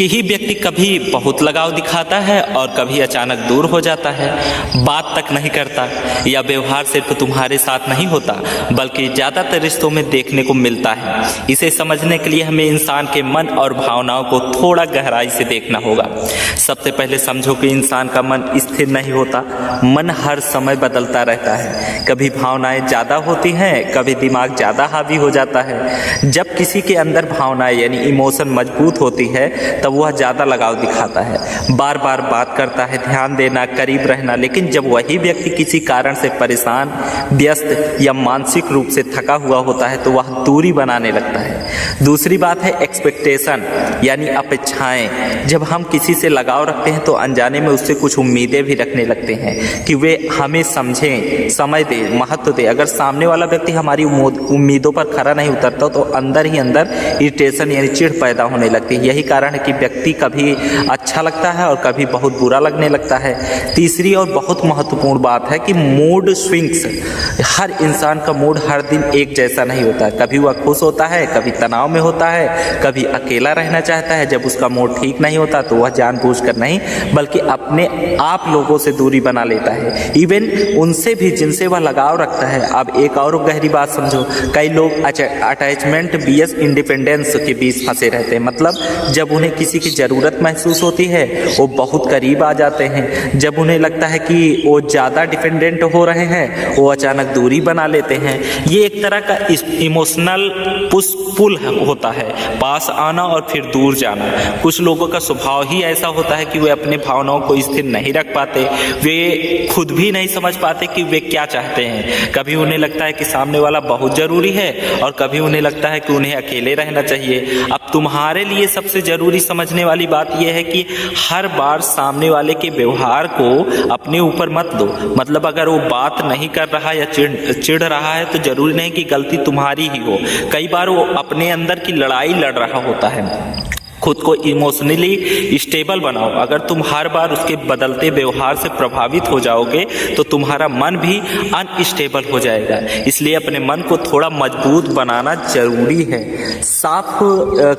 कि ही व्यक्ति कभी बहुत लगाव दिखाता है और कभी अचानक दूर हो जाता है, बात तक नहीं करता या व्यवहार सिर्फ तुम्हारे साथ नहीं होता बल्कि ज़्यादातर रिश्तों में देखने को मिलता है। इसे समझने के लिए हमें इंसान के मन और भावनाओं को थोड़ा गहराई से देखना होगा। सबसे पहले समझो कि इंसान का मन स्थिर नहीं होता। मन हर समय बदलता रहता है। कभी भावनाएं ज़्यादा होती हैं, कभी दिमाग ज़्यादा हावी हो जाता है। जब किसी के अंदर भावनाएं यानी इमोशन मजबूत होती है तब वह ज़्यादा लगाव दिखाता है, बार बार बात करता है, ध्यान देना, करीब रहना। लेकिन जब वही व्यक्ति किसी कारण से परेशान, व्यस्त या मानसिक रूप से थका हुआ होता है तो वह दूरी बनाने लगता है। दूसरी बात है एक्सपेक्टेशन यानी अपेक्षाएं। जब हम किसी से लगाव रखते हैं तो अनजाने में उससे कुछ उम्मीदें भी रखने लगते हैं कि वे हमें समझें, समय दे, महत्व दे। अगर सामने वाला व्यक्ति हमारी उम्मीदों पर खरा नहीं उतरता तो अंदर ही अंदर इरिटेशन यानी चिढ़ पैदा होने लगती है। यही कारण है कि व्यक्ति कभी अच्छा लगता है और कभी बहुत बुरा लगने लगता है। तीसरी और बहुत महत्वपूर्ण बात है कि मूड स्विंग्स। हर इंसान का मूड हर दिन एक जैसा नहीं होता। कभी वह खुश होता है, कभी तनाव में होता है, कभी अकेला रहना चाहता है। जब उसका मूड ठीक नहीं होता तो वह जानबूझकर नहीं बल्कि अपने आप लोगों से दूरी बना लेता है, इवन उनसे भी जिनसे वह लगाव रखता है। अब एक और गहरी बात समझो, कई लोग अटैचमेंट बीएस इंडिपेंडेंस के बीच फंसे रहते हैं। मतलब जब उन्हें किसी की ज़रूरत महसूस होती है वो बहुत करीब आ जाते हैं, जब उन्हें लगता है कि वो ज़्यादा डिपेंडेंट हो रहे हैं वो अचानक दूरी बना लेते हैं। ये एक तरह का इमोशनल पुश पुल होता है, पास आना और फिर दूर जाना। कुछ लोगों का स्वभाव ही ऐसा होता है कि वे अपने भावनाओं को स्थिर नहीं रख पाते, वे खुद भी नहीं समझ पाते कि वे क्या चाहते हैं। कभी उन्हें लगता है कि सामने वाला बहुत ज़रूरी है और कभी उन्हें लगता है कि उन्हें अकेले रहना चाहिए। अब तुम्हारे लिए सबसे ज़रूरी समझने वाली बात यह है कि हर बार सामने वाले के व्यवहार को अपने ऊपर मत लो। मतलब अगर वो बात नहीं कर रहा या चिढ़ रहा है तो जरूरी नहीं कि गलती तुम्हारी ही हो। कई बार वो अपने अंदर की लड़ाई लड़ रहा होता है। खुद को इमोशनली स्टेबल बनाओ। अगर तुम हर बार उसके बदलते व्यवहार से प्रभावित हो जाओगे तो तुम्हारा मन भी अनस्टेबल हो जाएगा। इसलिए अपने मन को थोड़ा मजबूत बनाना जरूरी है। साफ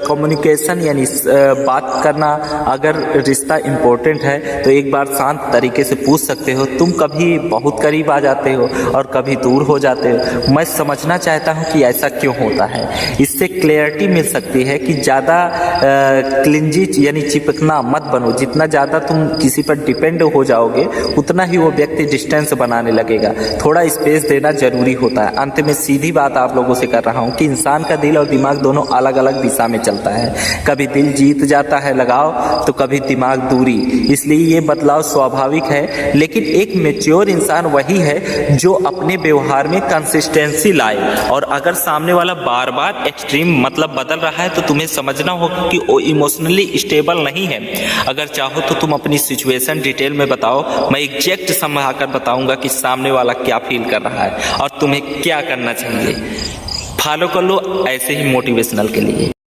कम्युनिकेशन यानी बात करना। अगर रिश्ता इम्पोर्टेंट है तो एक बार शांत तरीके से पूछ सकते हो, तुम कभी बहुत करीब आ जाते हो और कभी दूर हो जाते हो, मैं समझना चाहता हूँ कि ऐसा क्यों होता है। इससे क्लैरिटी मिल सकती है कि ज़्यादा क्लिंजी यानी चिपकना मत बनो। जितना ज़्यादा तुम किसी पर डिपेंड हो जाओगे उतना ही वो व्यक्ति डिस्टेंस बनाने लगेगा। थोड़ा स्पेस देना जरूरी होता है। अंत में सीधी बात आप लोगों से कर रहा हूँ कि इंसान का दिल और दिमाग दोनों अलग अलग दिशा में चलता है। कभी दिल जीत जाता है लगाव तो कभी दिमाग दूरी। इसलिए ये बदलाव स्वाभाविक है, लेकिन एक मैच्योर इंसान वही है जो अपने व्यवहार में कंसिस्टेंसी लाए। और अगर सामने वाला बार बार एक्सट्रीम मतलब बदल रहा है तो तुम्हें समझना होगा कि वो इमोशनली स्टेबल नहीं है। अगर चाहो तो तुम अपनी सिचुएशन डिटेल में बताओ, मैं एग्जैक्ट समझा कर बताऊंगा कि सामने वाला क्या फील कर रहा है और तुम्हें क्या करना चाहिए। फॉलो कर लो ऐसे ही मोटिवेशनल के लिए।